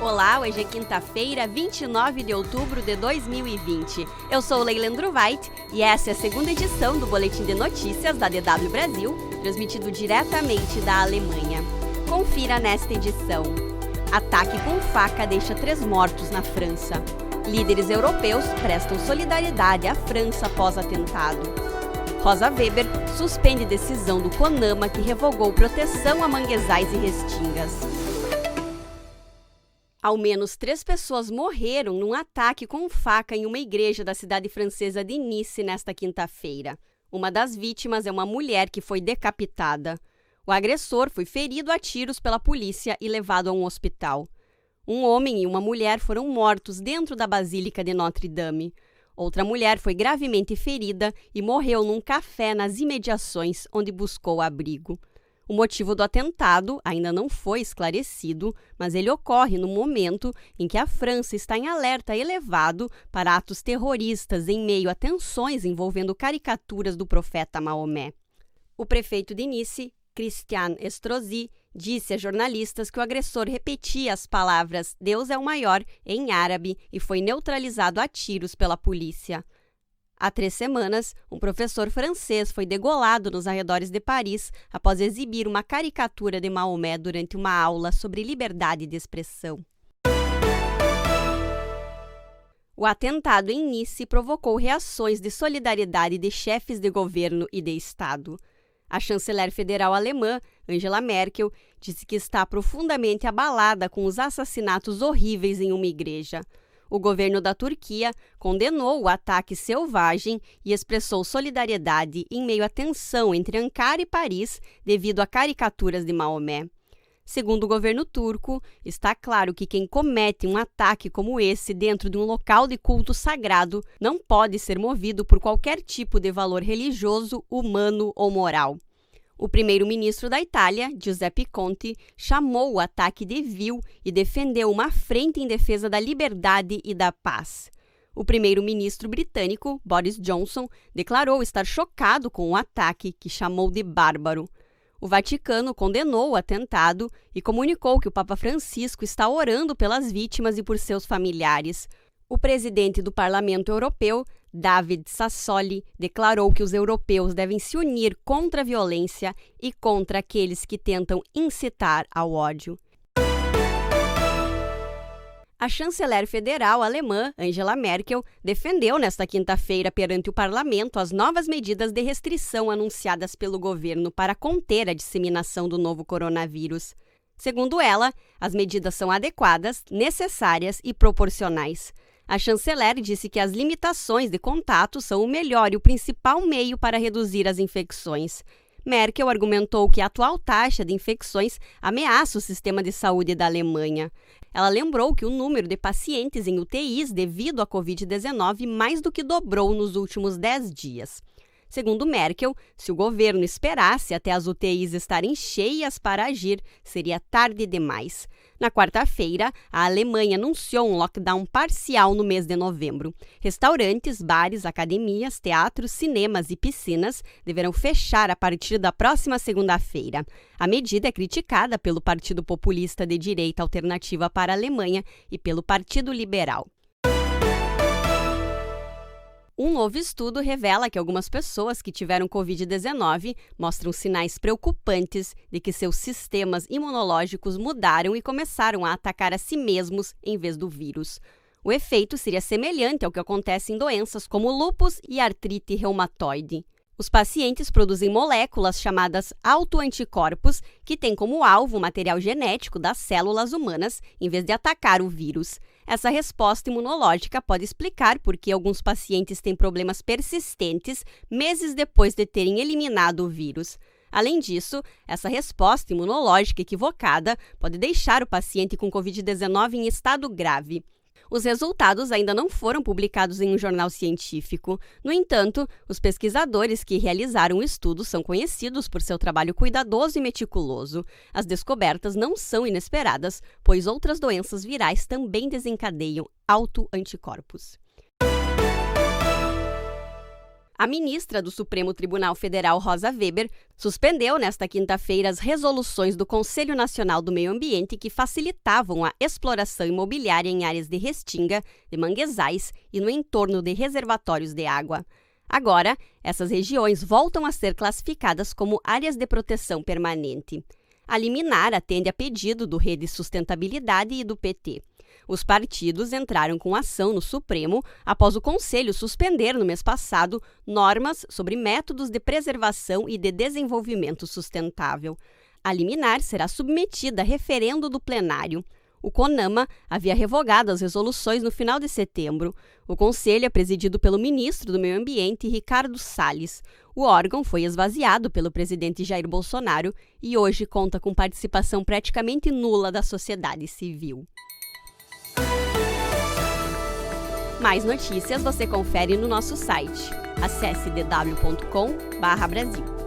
Olá, hoje é quinta-feira, 29 de outubro de 2020. Eu sou Leilendro White e essa é a segunda edição do Boletim de Notícias da DW Brasil, transmitido diretamente da Alemanha. Confira nesta edição. Ataque com faca deixa 3 mortos na França. Líderes europeus prestam solidariedade à França após atentado. Rosa Weber suspende decisão do CONAMA que revogou proteção a manguezais e restingas. Ao menos 3 pessoas morreram num ataque com faca em uma igreja da cidade francesa de Nice nesta quinta-feira. Uma das vítimas é uma mulher que foi decapitada. O agressor foi ferido a tiros pela polícia e levado a um hospital. Um homem e uma mulher foram mortos dentro da Basílica de Notre-Dame. Outra mulher foi gravemente ferida e morreu num café nas imediações onde buscou abrigo. O motivo do atentado ainda não foi esclarecido, mas ele ocorre no momento em que a França está em alerta elevado para atos terroristas em meio a tensões envolvendo caricaturas do profeta Maomé. O prefeito de Nice, Christian Estrosi, disse a jornalistas que o agressor repetia as palavras "Deus é o maior" em árabe e foi neutralizado a tiros pela polícia. Há 3 semanas, um professor francês foi degolado nos arredores de Paris após exibir uma caricatura de Maomé durante uma aula sobre liberdade de expressão. O atentado em Nice provocou reações de solidariedade de chefes de governo e de Estado. A chanceler federal alemã, Angela Merkel, disse que está profundamente abalada com os assassinatos horríveis em uma igreja. O governo da Turquia condenou o ataque selvagem e expressou solidariedade em meio à tensão entre Ankara e Paris devido a caricaturas de Maomé. Segundo o governo turco, está claro que quem comete um ataque como esse dentro de um local de culto sagrado não pode ser movido por qualquer tipo de valor religioso, humano ou moral. O primeiro-ministro da Itália, Giuseppe Conte, chamou o ataque de vil e defendeu uma frente em defesa da liberdade e da paz. O primeiro-ministro britânico, Boris Johnson, declarou estar chocado com o ataque, que chamou de bárbaro. O Vaticano condenou o atentado e comunicou que o Papa Francisco está orando pelas vítimas e por seus familiares. O presidente do Parlamento Europeu, David Sassoli, declarou que os europeus devem se unir contra a violência e contra aqueles que tentam incitar ao ódio. A chanceler federal alemã, Angela Merkel, defendeu nesta quinta-feira perante o parlamento as novas medidas de restrição anunciadas pelo governo para conter a disseminação do novo coronavírus. Segundo ela, as medidas são adequadas, necessárias e proporcionais. A chanceler disse que as limitações de contato são o melhor e o principal meio para reduzir as infecções. Merkel argumentou que a atual taxa de infecções ameaça o sistema de saúde da Alemanha. Ela lembrou que o número de pacientes em UTIs devido à Covid-19 mais do que dobrou nos últimos 10 dias. Segundo Merkel, se o governo esperasse até as UTIs estarem cheias para agir, seria tarde demais. Na quarta-feira, a Alemanha anunciou um lockdown parcial no mês de novembro. Restaurantes, bares, academias, teatros, cinemas e piscinas deverão fechar a partir da próxima segunda-feira. A medida é criticada pelo Partido Populista de Direita Alternativa para a Alemanha e pelo Partido Liberal. Um novo estudo revela que algumas pessoas que tiveram Covid-19 mostram sinais preocupantes de que seus sistemas imunológicos mudaram e começaram a atacar a si mesmos em vez do vírus. O efeito seria semelhante ao que acontece em doenças como lúpus e artrite reumatoide. Os pacientes produzem moléculas chamadas autoanticorpos, que têm como alvo o material genético das células humanas, em vez de atacar o vírus. Essa resposta imunológica pode explicar por que alguns pacientes têm problemas persistentes meses depois de terem eliminado o vírus. Além disso, essa resposta imunológica equivocada pode deixar o paciente com Covid-19 em estado grave. Os resultados ainda não foram publicados em um jornal científico. No entanto, os pesquisadores que realizaram o estudo são conhecidos por seu trabalho cuidadoso e meticuloso. As descobertas não são inesperadas, pois outras doenças virais também desencadeiam autoanticorpos. A ministra do Supremo Tribunal Federal, Rosa Weber, suspendeu nesta quinta-feira as resoluções do Conselho Nacional do Meio Ambiente que facilitavam a exploração imobiliária em áreas de restinga, de manguezais e no entorno de reservatórios de água. Agora, essas regiões voltam a ser classificadas como áreas de proteção permanente. A liminar atende a pedido do Rede Sustentabilidade e do PT. Os partidos entraram com ação no Supremo após o Conselho suspender no mês passado normas sobre métodos de preservação e de desenvolvimento sustentável. A liminar será submetida a referendo do plenário. O CONAMA havia revogado as resoluções no final de setembro. O Conselho é presidido pelo ministro do Meio Ambiente, Ricardo Salles. O órgão foi esvaziado pelo presidente Jair Bolsonaro e hoje conta com participação praticamente nula da sociedade civil. Mais notícias você confere no nosso site. Acesse dw.com/Brasil.